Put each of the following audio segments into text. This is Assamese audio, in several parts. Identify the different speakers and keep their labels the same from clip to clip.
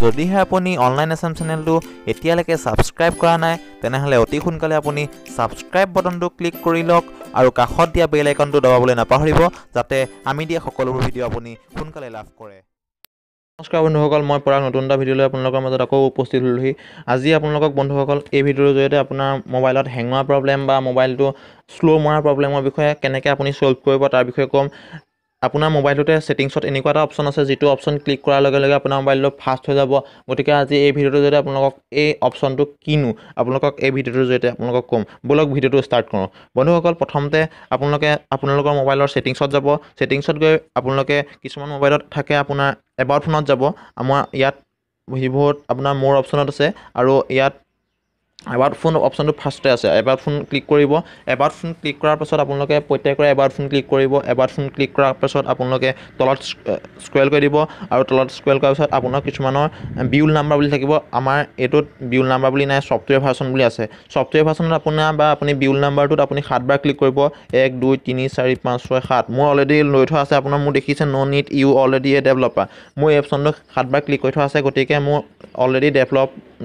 Speaker 1: যদিহে আপুনি অনলাইন এছাম চেনেলটো এতিয়ালৈকে ছাবস্ক্ৰাইব কৰা নাই তেনেহ'লে অতি সোনকালে আপুনি ছাবস্ক্ৰাইব বাটনটো ক্লিক কৰি লওক আৰু কাষত দিয়া বেল আইকনটো দবাবলৈ নাপাহৰিব যাতে আমি দিয়া সকলোবোৰ ভিডিঅ' আপুনি সোনকালে লাভ কৰে। নমস্কাৰ বন্ধুসকল, মই পৰাগ নতুন এটা ভিডিঅ'লৈ আপোনালোকৰ মাজত আকৌ উপস্থিত হ'লোহি। আজি আপোনালোকক বন্ধুসকল এই ভিডিঅ'ৰ জৰিয়তে আপোনাৰ মোবাইলত হেং হোৱা প্ৰব্লেম বা মোবাইলটো শ্ল' মৰাৰ প্ৰব্লেমৰ বিষয়ে কেনেকৈ আপুনি ছল্ভ কৰিব তাৰ বিষয়ে ক'ম। আপোনাৰ মোবাইলটোতে ছেটিংছত এনেকুৱা এটা অপশ্যন আছে যিটো অপশ্যন ক্লিক কৰাৰ লগে লগে আপোনাৰ মোবাইলটো ফাষ্ট হৈ যাব। গতিকে আজি এই ভিডিঅ'টোৰ জৰিয়তে আপোনালোকক এই অপশ্যনটো কিনো আপোনালোকক এই ভিডিঅ'টোৰ জৰিয়তে আপোনালোকক ক'ম। ব'লক ভিডিঅ'টো ষ্টাৰ্ট কৰোঁ। বন্ধুসকল, প্ৰথমতে আপোনালোকৰ মোবাইলৰ ছেটিংছত যাব। ছেটিংছত গৈ আপোনালোকে কিছুমান মোবাইলত থাকে আপোনাৰ এবাউট ফোনত যাব। আমাৰ ইয়াত ভিভ'ত আপোনাৰ মোৰ অপশ্যনত আছে আৰু ইয়াত এবাউট ফোন অপশ্যনটো ফাৰ্ষ্টতে আছে। এবাউট ফোন ক্লিক কৰিব। এবাউট ফোন ক্লিক কৰাৰ পাছত আপোনালোকে প্ৰত্যেকৰে এবাউট ফোন ক্লিক কৰিব। এবাউট ফোন ক্লিক কৰাৰ পাছত আপোনালোকে তলত স্ক্ৰল কৰি দিব আৰু তলত স্ক্ৰল কৰাৰ পাছত আপোনাৰ কিছুমানৰ বিউল নাম্বাৰ বুলি থাকিব। আমাৰ এইটোত বিউল নাম্বাৰ বুলি নাই, ছফ্টৱেৰ ভাৰ্চন বুলি আছে। ছফ্টৱেৰ ভাৰ্চনত আপুনি বিউল নাম্বাৰটোত আপুনি 7 বাৰ ক্লিক কৰিব। 1 2 3 4 5 6 7 মোৰ অলৰেডি লৈ থোৱা আছে। আপোনাৰ মোৰ দেখিছে ন' নিড ইউ অলৰেডি এ ডেভেলপাৰ। মোৰ এই অপশ্যনটো 7 বাৰ ক্লিক কৰি থোৱা আছে, গতিকে মোৰ অলৰেডি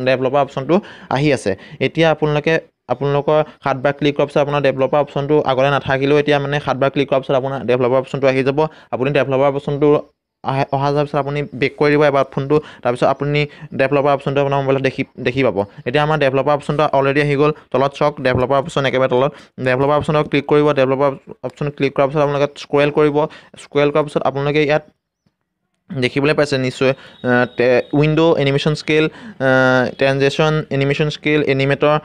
Speaker 1: ডেভেলপাৰ অপশ্যনটো আহি আছে। এতিয়া আপোনালোকৰ 7 বাৰ ক্লিক কৰাৰ পিছত আপোনাৰ ডেভেলপাৰ অপশ্যনটো আগতে নাথাকিলেও এতিয়া মানে 7 বাৰ ক্লিক কৰাৰ পিছত আপোনাৰ ডেভেলপাৰ অপশ্যনটো আহি যাব। আপুনি ডেভেলপাৰ অপশ্যনটো অহা যোৱাৰ পিছত আপুনি বেক কৰি দিব এবাউট ফোনটো। তাৰপিছত আপুনি ডেভেলপাৰ অপশ্যনটো আপোনাৰ মোবাইলত দেখি পাব। এতিয়া আমাৰ ডেভেলপাৰ অপশ্যনটো অলৰেডি আহি গ'ল। তলত চাওক ডেভেলপাৰ অপশ্যন একেবাৰে তলত। ডেভেলপাৰ অপশ্যনত ক্লিক কৰিব। ডেভেলপাৰ অপশ্যন ক্লিক কৰাৰ পিছত আপোনালোকে স্ক্ৰল কৰিব। স্ক্ৰল কৰাৰ পিছত আপোনালোকে ইয়াত দেখিবলৈ পাইছে নিশ্চয় window' animation scale, transaction animation scale, animator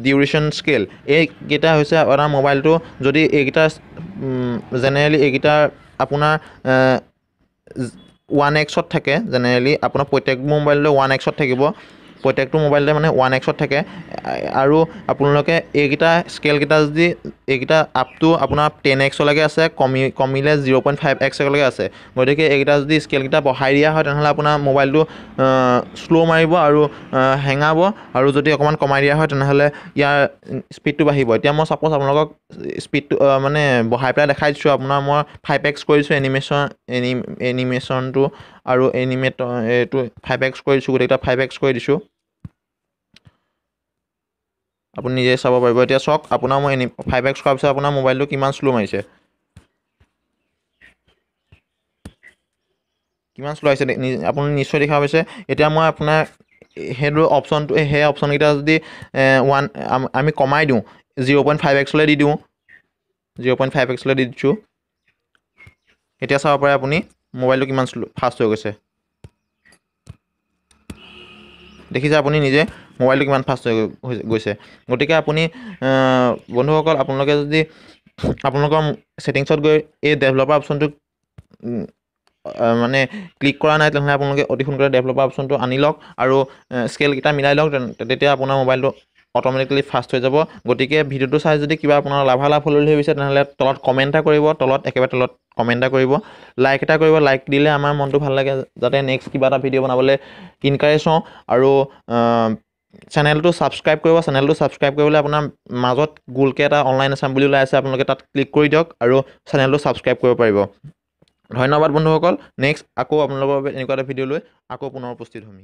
Speaker 1: duration scale, এইকেইটা হৈছে আপোনাৰ মোবাইলটো যদি এইকেইটা জেনেৰেলি এইকেইটা আপোনাৰ 1x থাকে। জেনেৰেলি আপোনাৰ প্ৰত্যেকটো মোবাইলতে 1x থাকিব। প্ৰত্যেকটো মোবাইলতে মানে 1x থাকে আৰু আপোনালোকে এইকেইটা স্কেলকেইটা যদি এইকেইটা আপ টু আপোনাৰ 10x লৈকে আছে, কমিলে 0.5x লৈকে আছে। গতিকে এইকেইটা যদি স্কেলকেইটা বঢ়াই দিয়া হয় তেনেহ'লে আপোনাৰ মোবাইলটো শ্ল' মাৰিব আৰু হেঙাব, আৰু যদি অকণমান কমাই দিয়া হয় তেনেহ'লে ইয়াৰ স্পীডটো বাঢ়িব। এতিয়া মই ছাপ'জ আপোনালোকক স্পীডটো মানে বঢ়াই পেলাই দেখাই দিছোঁ। আপোনাৰ মই 5x কৰিছোঁ এনিমেশ্যনটো আৰু এইটো 5x কৰিছোঁ, গোটেইকেইটা 5x কৰি দিছোঁ। আপুনি নিজে চাব পাৰিব। এতিয়া চাওক আপোনাৰ মই 5x কৰাৰ পিছত আপোনাৰ মোবাইলটো কিমান শ্ল' মাৰিছে, কিমান শ্ল' আহিছে আপুনি নিশ্চয় দেখা পাইছে। এতিয়া মই আপোনাৰ সেই অপশ্যনকেইটা যদি আমি কমাই দিওঁ, 0.5x দি দিওঁ, 0.5x দি দিছোঁ। এতিয়া চাব পাৰে আপুনি মোবাইলটো কিমান ফাষ্ট হৈ গৈছে। দেখিছে আপুনি নিজে মোবাইলটো কিমান ফাষ্ট হৈ গৈছে। গতিকে আপুনি বন্ধুসকল, আপোনালোকে যদি আপোনালোকৰ ছেটিংছত গৈ এই ডেভেলপাৰ অপশ্যনটো মানে ক্লিক কৰা নাই তেনেহ'লে আপোনালোকে অতি সোনকালে ডেভেলপাৰ অপশ্যনটো আনি লওক আৰু স্কেলকেইটা মিলাই লওক। তেতিয়া আপোনাৰ মোবাইলটো অট'মেটিকেলি ফাষ্ট হৈ যাব। গতিকে ভিডিঅ'টো চাই যদি কিবা আপোনাৰ লাভালাভ হ'ল বুলি ভাবিছে তেনেহ'লে তলত কমেণ্ট এটা কৰিব। একেবাৰে তলত কমেণ্ট এটা কৰিব, লাইক এটা কৰিব। লাইক দিলে আমাৰ মনটো ভাল লাগে, যাতে নেক্সট কিবা এটা ভিডিঅ' বনাবলৈ ইনকাৰেজ হওঁ। আৰু চেনেলটো ছাবস্ক্ৰাইব কৰিব। চেনেলটো ছাবস্ক্ৰাইব কৰিবলৈ আপোনাৰ মাজত গোলকৈ এটা অনলাইন এছাম বুলি ওলাই আছে, আপোনালোকে তাত ক্লিক কৰি দিয়ক আৰু চেনেলটো ছাবস্ক্ৰাইব কৰিব পাৰিব। ধন্যবাদ বন্ধুসকল। নেক্সট আকৌ আপোনালোকৰ বাবে এনেকুৱা এটা ভিডিঅ' লৈ আকৌ পুনৰ উপস্থিত হ'ম।